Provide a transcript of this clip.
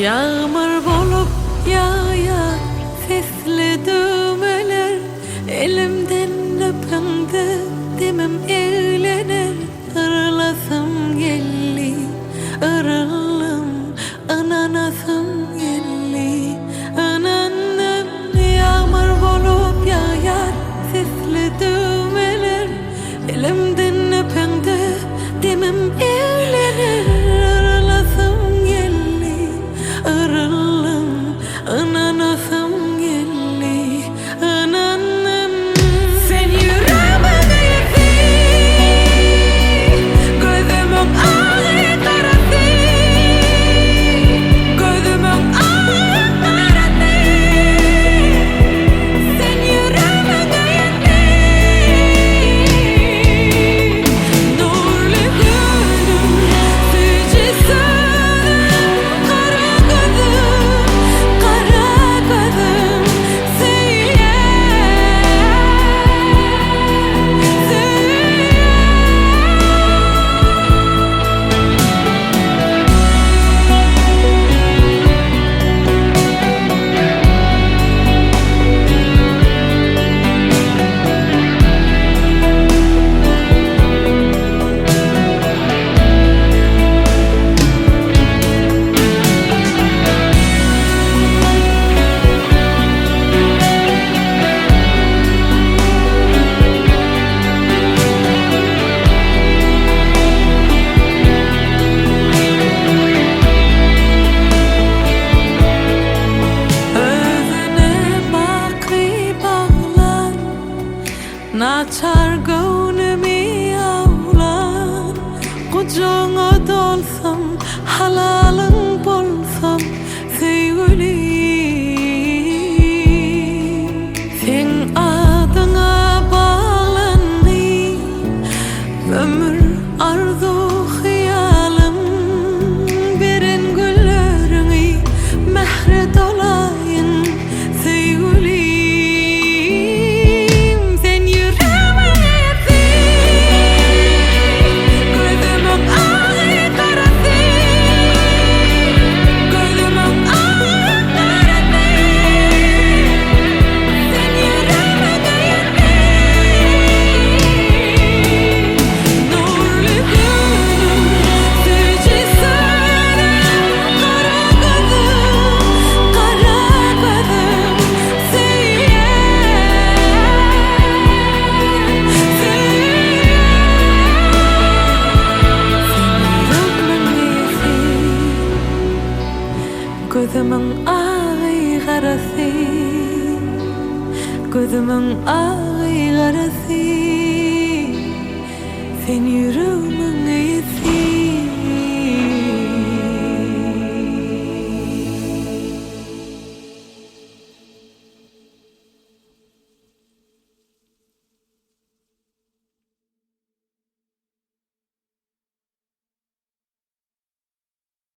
Yağmur bolup yağar sesli düğmeler, elimden öpündü demem eğlenir. Irlasım gelli, ırılım ananasım gelli, ananım. Yağmur bolup yağar sesli düğmeler, elimden öpündü demem eğlenir. Irlasım gelli, ırılım ananasım gelli, ananım. Sen yüreğime değdin, gözümün ağı karası, gözümün ağı karası. Sen yüreğime değdin, nurlu gönlüm sıcısın. Kara gözüm, kara gözüm seyir, özüne bakıp ağlar, naçar gönlümü ağlar. Kucağına dolsam, halalın bolsam sevgilim. Sen adına bağlanayım, ömür arzu hayalım. Beren güllerini mehre dolayın sevgilim. Sen yüreğime değdin, gözümün ağı karası, gözümün ağı karası. Sen yüreğime değdin, nurlu gönlüm sıcısın. Kara gözüm, kara gözüm seyir, gözümün ağı karası, gözümün ağı karası. Sen yüreğimin iyisi.